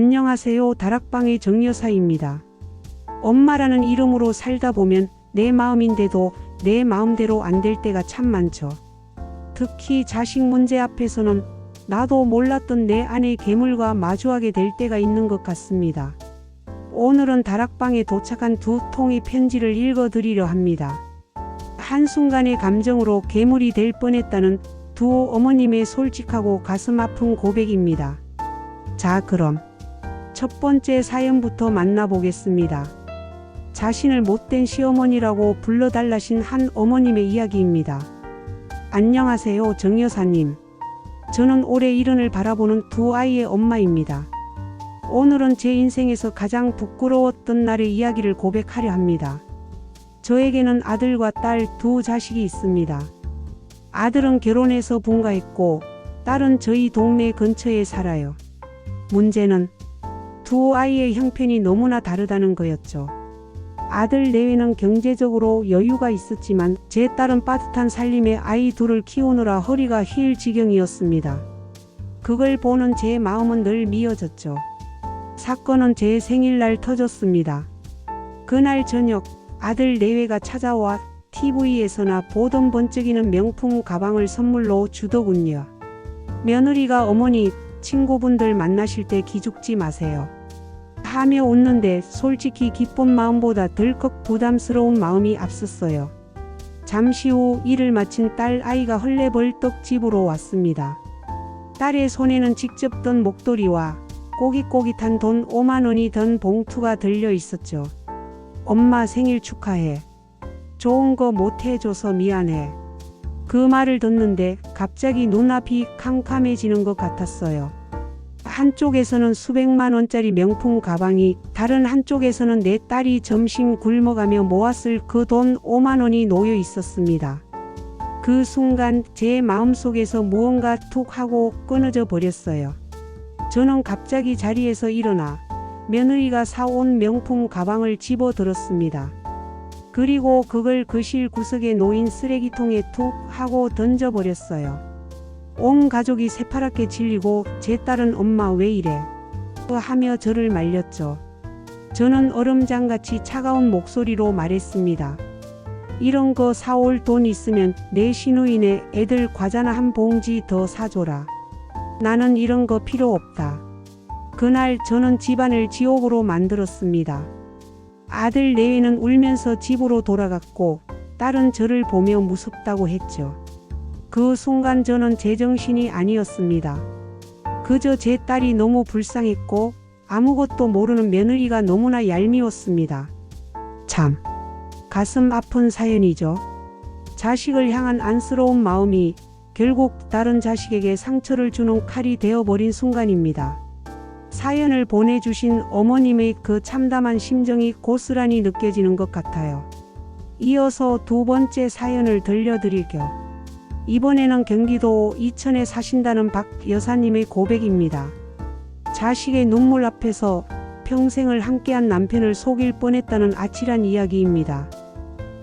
안녕하세요. 다락방의 정여사입니다. 엄마라는 이름으로 살다 보면 내 마음인데도 내 마음대로 안 될 때가 참 많죠. 특히 자식 문제 앞에서는 나도 몰랐던 내 안의 괴물과 마주하게 될 때가 있는 것 같습니다. 오늘은 다락방에 도착한 두 통의 편지를 읽어드리려 합니다. 한순간의 감정으로 괴물이 될 뻔했다는 두 어머님의 솔직하고 가슴 아픈 고백입니다. 자, 그럼 첫 번째 사연부터 만나보겠습니다. 자신을 못된 시어머니라고 불러달라신 한 어머님의 이야기입니다. 안녕하세요, 정여사님. 저는 올해 70을 바라보는 두 아이의 엄마입니다. 오늘은 제 인생에서 가장 부끄러웠던 날의 이야기를 고백하려 합니다. 저에게는 아들과 딸 두 자식이 있습니다. 아들은 결혼해서 분가했고 딸은 저희 동네 근처에 살아요. 문제는 두 아이의 형편이 너무나 다르다는 거였죠. 아들 내외는 경제적으로 여유가 있었지만 제 딸은 빠듯한 살림에 아이 둘을 키우느라 허리가 휘일 지경이었습니다. 그걸 보는 제 마음은 늘 미어졌죠. 사건은 제 생일날 터졌습니다. 그날 저녁 아들 내외가 찾아와 TV에서나 보던 번쩍이는 명품 가방을 선물로 주더군요. 며느리가 어머니, 친구분들 만나실 때 기죽지 마세요 하며 웃는데 솔직히 기쁜 마음보다 덜컥 부담스러운 마음이 앞섰어요. 잠시 후 일을 마친 딸 아이가 헐레벌떡 집으로 왔습니다. 딸의 손에는 직접 던 목도리와 꼬깃꼬깃한 돈 5만 원이 든 봉투가 들려 있었죠. 엄마 생일 축하해. 좋은 거 못 해줘서 미안해. 그 말을 듣는데 갑자기 눈앞이 캄캄해지는 것 같았어요. 한쪽에서는 수백만 원짜리 명품 가방이, 다른 한쪽에서는 내 딸이 점심 굶어가며 모았을 그 돈 5만 원이 놓여 있었습니다. 그 순간 제 마음속에서 무언가 툭 하고 끊어져 버렸어요. 저는 갑자기 자리에서 일어나 며느리가 사온 명품 가방을 집어들었습니다. 그리고 그걸 거실 구석에 놓인 쓰레기통에 툭 하고 던져버렸어요. 온 가족이 새파랗게 질리고 제 딸은 엄마 왜 이래? 하며 저를 말렸죠. 저는 얼음장같이 차가운 목소리로 말했습니다. 이런 거 사올 돈 있으면 내 시누이네 애들 과자나 한 봉지 더 사줘라. 나는 이런 거 필요 없다. 그날 저는 집안을 지옥으로 만들었습니다. 아들 내외는 울면서 집으로 돌아갔고 딸은 저를 보며 무섭다고 했죠. 그 순간 저는 제정신이 아니었습니다. 그저 제 딸이 너무 불쌍했고 아무것도 모르는 며느리가 너무나 얄미웠습니다. 참 가슴 아픈 사연이죠. 자식을 향한 안쓰러운 마음이 결국 다른 자식에게 상처를 주는 칼이 되어버린 순간입니다. 사연을 보내주신 어머님의 그 참담한 심정이 고스란히 느껴지는 것 같아요. 이어서 두 번째 사연을 들려드릴게요. 이번에는 경기도 이천에 사신다는 박 여사님의 고백입니다. 자식의 눈물 앞에서 평생을 함께한 남편을 속일 뻔했다는 아찔한 이야기입니다.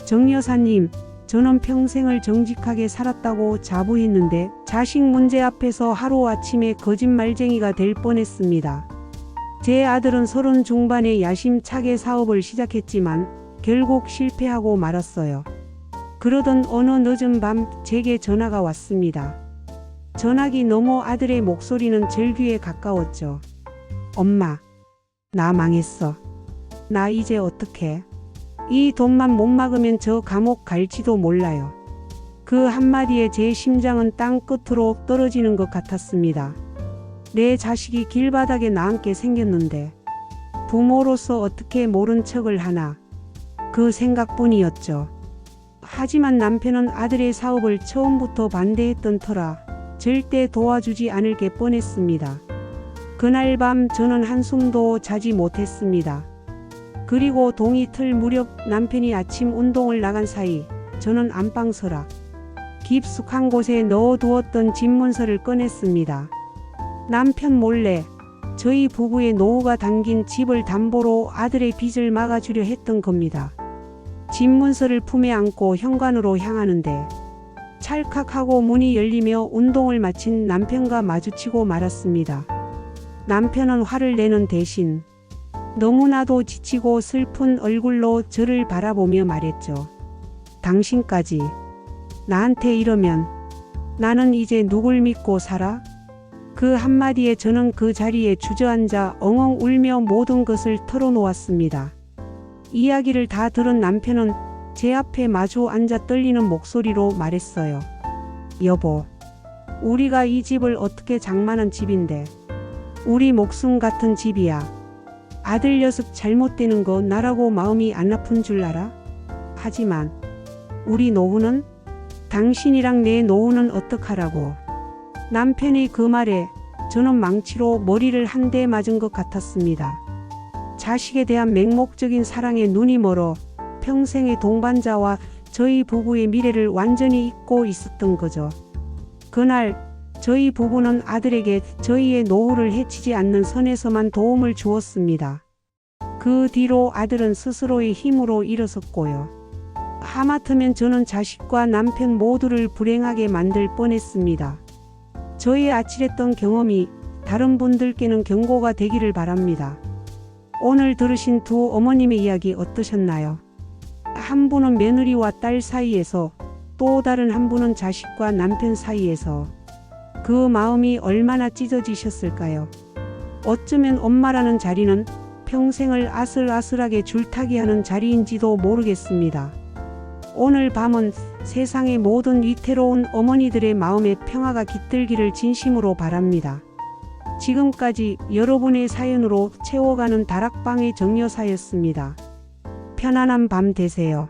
정 여사님, 저는 평생을 정직하게 살았다고 자부했는데 자식 문제 앞에서 하루아침에 거짓말쟁이가 될 뻔했습니다. 제 아들은 30 중반에 야심차게 사업을 시작했지만 결국 실패하고 말았어요. 그러던 어느 늦은 밤 제게 전화가 왔습니다. 전화기 너머 아들의 목소리는 절규에 가까웠죠. 엄마, 나 망했어. 나 이제 어떡해? 이 돈만 못 막으면 저 감옥 갈지도 몰라요. 그 한마디에 제 심장은 땅 끝으로 떨어지는 것 같았습니다. 내 자식이 길바닥에 나앉게 생겼는데 부모로서 어떻게 모른 척을 하나, 그 생각뿐이었죠. 하지만 남편은 아들의 사업을 처음부터 반대했던 터라 절대 도와주지 않을 게 뻔했습니다. 그날 밤 저는 한숨도 자지 못했습니다. 그리고 동이틀 무렵 남편이 아침 운동을 나간 사이 저는 안방 서랍 깊숙한 곳에 넣어두었던 집문서를 꺼냈습니다. 남편 몰래 저희 부부의 노후가 담긴 집을 담보로 아들의 빚을 막아주려 했던 겁니다. 집문서를 품에 안고 현관으로 향하는데 찰칵하고 문이 열리며 운동을 마친 남편과 마주치고 말았습니다. 남편은 화를 내는 대신 너무나도 지치고 슬픈 얼굴로 저를 바라보며 말했죠. 당신까지 나한테 이러면 나는 이제 누굴 믿고 살아? 그 한마디에 저는 그 자리에 주저앉아 엉엉 울며 모든 것을 털어놓았습니다. 이야기를 다 들은 남편은 제 앞에 마주 앉아 떨리는 목소리로 말했어요. 여보, 우리가 이 집을 어떻게 장만한 집인데 우리 목숨 같은 집이야. 아들 녀석 잘못되는 거 나라고 마음이 안 아픈 줄 알아? 하지만 우리 노후는? 당신이랑 내 노후는 어떡하라고? 남편의 그 말에 저는 망치로 머리를 한 대 맞은 것 같았습니다. 자식에 대한 맹목적인 사랑에 눈이 멀어 평생의 동반자와 저희 부부의 미래를 완전히 잊고 있었던 거죠. 그날 저희 부부는 아들에게 저희의 노후를 해치지 않는 선에서만 도움을 주었습니다. 그 뒤로 아들은 스스로의 힘으로 일어섰고요. 하마터면 저는 자식과 남편 모두를 불행하게 만들 뻔했습니다. 저의 아찔했던 경험이 다른 분들께는 경고가 되기를 바랍니다. 오늘 들으신 두 어머님의 이야기 어떠셨나요? 한 분은 며느리와 딸 사이에서, 또 다른 한 분은 자식과 남편 사이에서 그 마음이 얼마나 찢어지셨을까요? 어쩌면 엄마라는 자리는 평생을 아슬아슬하게 줄타기하는 자리인지도 모르겠습니다. 오늘 밤은 세상의 모든 위태로운 어머니들의 마음에 평화가 깃들기를 진심으로 바랍니다. 지금까지 여러분의 사연으로 채워가는 다락방의 정여사였습니다. 편안한 밤 되세요.